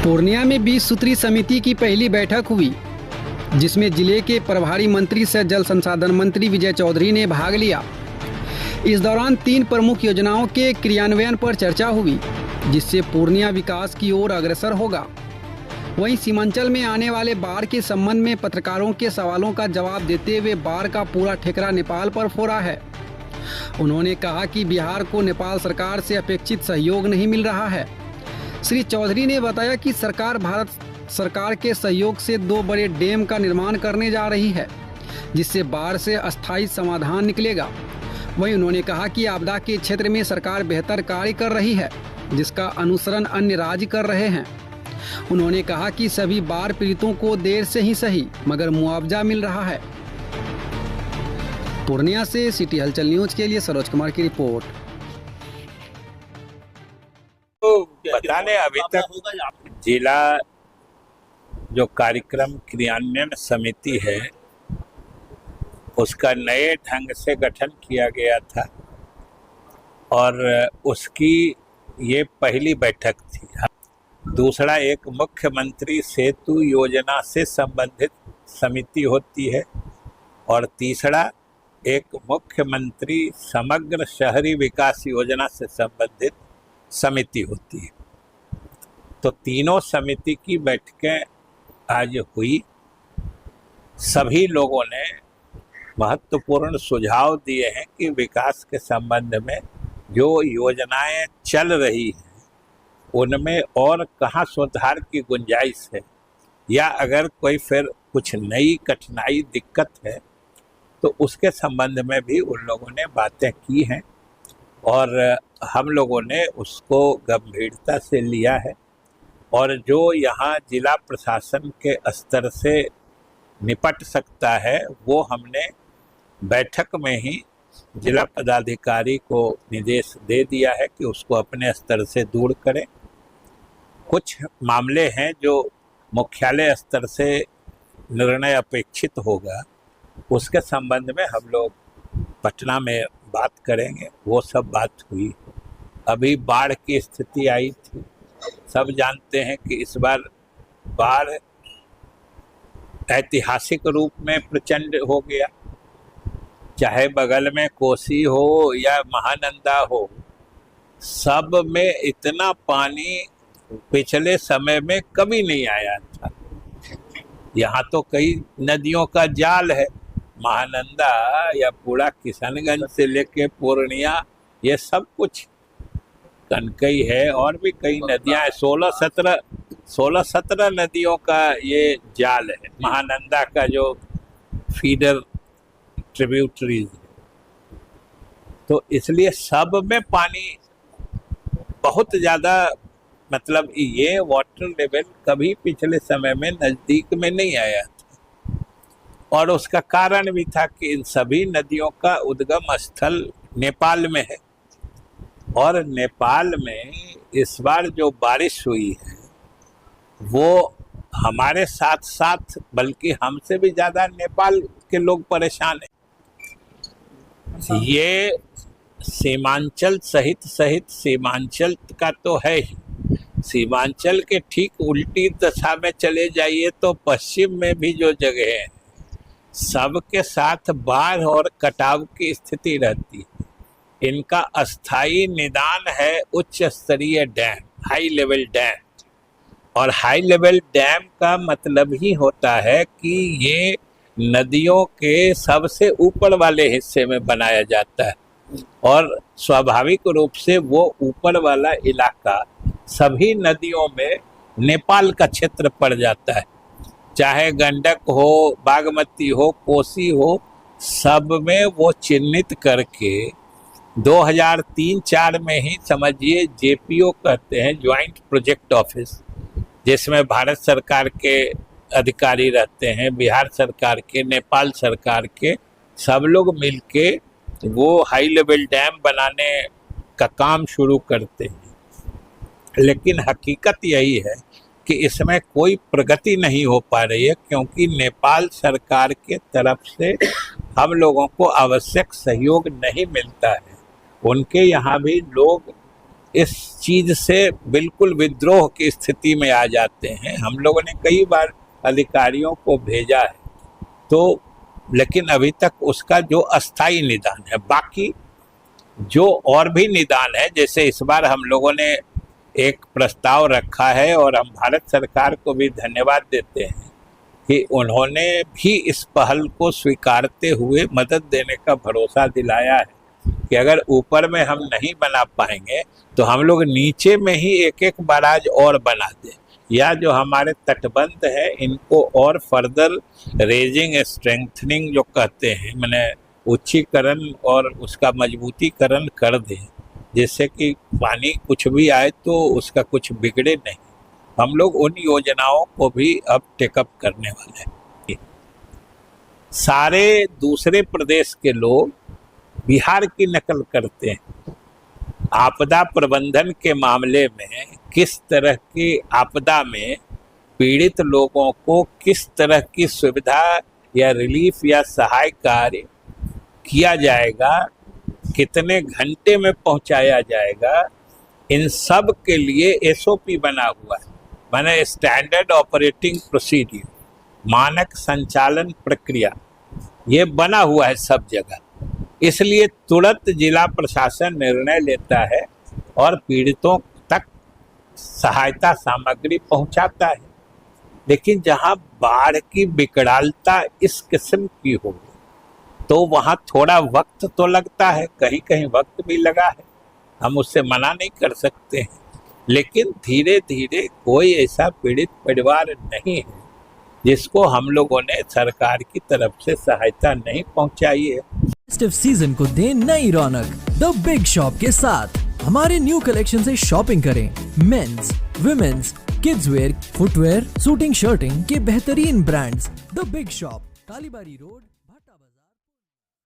पूर्णिया में 20 सूत्री समिति की पहली बैठक हुई, जिसमें जिले के प्रभारी मंत्री सह जल संसाधन मंत्री विजय चौधरी ने भाग लिया। इस दौरान 3 प्रमुख योजनाओं के क्रियान्वयन पर चर्चा हुई, जिससे पूर्णिया विकास की ओर अग्रसर होगा। वहीं सीमांचल में आने वाले बाढ़ के संबंध में पत्रकारों के सवालों का जवाब देते हुए बाढ़ का पूरा ठेकरा नेपाल पर फोड़ा है। उन्होंने कहा कि बिहार को नेपाल सरकार से अपेक्षित सहयोग नहीं मिल रहा है। श्री चौधरी ने बताया कि सरकार भारत सरकार के सहयोग से 2 बड़े डैम का निर्माण करने जा रही है, जिससे बाढ़ से अस्थायी समाधान निकलेगा। वहीं उन्होंने कहा कि आपदा के क्षेत्र में सरकार बेहतर कार्य कर रही है, जिसका अनुसरण अन्य राज्य कर रहे हैं। उन्होंने कहा कि सभी बाढ़ पीड़ितों को देर से ही सही मगर मुआवजा मिल रहा है। पूर्णिया से सिटी हलचल न्यूज के लिए सरोज कुमार की रिपोर्ट। पता नहीं, अभी तक जिला जो कार्यक्रम क्रियान्वयन समिति है उसका नए ढंग से गठन किया गया था और उसकी ये पहली बैठक थी। दूसरा, एक मुख्यमंत्री सेतु योजना से संबंधित समिति होती है और तीसरा, एक मुख्यमंत्री समग्र शहरी विकास योजना से संबंधित समिति होती है। तो तीनों समिति की बैठकें आज हुई। सभी लोगों ने महत्वपूर्ण सुझाव दिए हैं कि विकास के संबंध में जो योजनाएं चल रही हैं उनमें और कहाँ सुधार की गुंजाइश है, या अगर कोई फिर कुछ नई कठिनाई दिक्कत है तो उसके संबंध में भी उन लोगों ने बातें की हैं और हम लोगों ने उसको गंभीरता से लिया है। और जो यहाँ जिला प्रशासन के स्तर से निपट सकता है वो हमने बैठक में ही जिला पदाधिकारी को निर्देश दे दिया है कि उसको अपने स्तर से दूर करें। कुछ मामले हैं जो मुख्यालय स्तर से निर्णय अपेक्षित होगा, उसके संबंध में हम लोग पटना में बात करेंगे। वो सब बात हुई। अभी बाढ़ की स्थिति आई थी, सब जानते हैं कि इस बार बाढ़ ऐतिहासिक रूप में प्रचंड हो गया। चाहे बगल में कोसी हो या महानंदा हो, सब में इतना पानी पिछले समय में कभी नहीं आया था। यहाँ तो कई नदियों का जाल है, महानंदा या पूरा किशनगंज से लेके पूर्णिया, ये सब कुछ कनकई है और भी कई नदियां हैं। 16-17 नदियों का ये जाल है, महानंदा का जो फीडर ट्रिब्यूटरीज है। तो इसलिए सब में पानी बहुत ज़्यादा, मतलब ये वाटर लेवल कभी पिछले समय में नज़दीक में नहीं आया था। और उसका कारण भी था कि इन सभी नदियों का उद्गम स्थल नेपाल में है और नेपाल में इस बार जो बारिश हुई है वो हमारे साथ साथ बल्कि हमसे भी ज़्यादा नेपाल के लोग परेशान हैं। ये सीमांचल सहित सीमांचल का तो है ही, सीमांचल के ठीक उल्टी दिशा में चले जाइए तो पश्चिम में भी जो जगह है सबके साथ बाढ़ और कटाव की स्थिति रहती है। इनका अस्थायी निदान है उच्च स्तरीय डैम, हाई लेवल डैम। और हाई लेवल डैम का मतलब ही होता है कि ये नदियों के सबसे ऊपर वाले हिस्से में बनाया जाता है और स्वाभाविक रूप से वो ऊपर वाला इलाका सभी नदियों में नेपाल का क्षेत्र पड़ जाता है। चाहे गंडक हो, बागमती हो, कोसी हो, सब में वो चिन्हित करके 2003-04 में ही समझिए जेपीओ कहते हैं, ज्वाइंट प्रोजेक्ट ऑफिस, जिसमें भारत सरकार के अधिकारी रहते हैं, बिहार सरकार के, नेपाल सरकार के, सब लोग मिलके वो हाई लेवल डैम बनाने का काम शुरू करते हैं। लेकिन हकीकत यही है कि इसमें कोई प्रगति नहीं हो पा रही है, क्योंकि नेपाल सरकार के तरफ से हम लोगों को आवश्यक सहयोग नहीं मिलता है। उनके यहाँ भी लोग इस चीज से बिल्कुल विद्रोह की स्थिति में आ जाते हैं। हम लोगों ने कई बार अधिकारियों को भेजा है, तो लेकिन अभी तक उसका जो अस्थायी निदान है, बाकी जो और भी निदान है, जैसे इस बार हम लोगों ने एक प्रस्ताव रखा है और हम भारत सरकार को भी धन्यवाद देते हैं कि उन्होंने भी इस पहल को स्वीकारते हुए मदद देने का भरोसा दिलाया है कि अगर ऊपर में हम नहीं बना पाएंगे तो हम लोग नीचे में ही एक एक बैराज और बना दें, या जो हमारे तटबंध है इनको और फर्दर रेजिंग स्ट्रेंथनिंग जो कहते हैं, मैंने उच्चीकरण और उसका मजबूतीकरण कर दें, जिससे कि पानी कुछ भी आए तो उसका कुछ बिगड़े नहीं। हम लोग उन योजनाओं को भी अब टेकअप करने वाले हैं। सारे दूसरे प्रदेश के लोग बिहार की नकल करते हैं। आपदा प्रबंधन के मामले में किस तरह की आपदा में पीड़ित लोगों को किस तरह की सुविधा या रिलीफ या सहाय कार्य किया जाएगा, कितने घंटे में पहुंचाया जाएगा, इन सब के लिए एसओपी बना हुआ है, माने स्टैंडर्ड ऑपरेटिंग प्रोसीड्यूर, मानक संचालन प्रक्रिया, ये बना हुआ है सब जगह। इसलिए तुरंत जिला प्रशासन निर्णय लेता है और पीड़ितों तक सहायता सामग्री पहुंचाता है। लेकिन जहां बाढ़ की विकरालता इस किस्म की हो तो वहां थोड़ा वक्त तो लगता है, कहीं कहीं वक्त भी लगा है, हम उससे मना नहीं कर सकते हैं, लेकिन धीरे धीरे कोई ऐसा पीड़ित परिवार नहीं है जिसको हम लोगों ने सरकार की तरफ से सहायता नहीं पहुंचाई है। फेस्टिव सीजन को दें नई रौनक द बिग शॉप के साथ। हमारे न्यू कलेक्शन से शॉपिंग करें। Men's, women's, kids wear, footwear, suiting, shirting के बेहतरीन brands. The big shop, Kalibari road.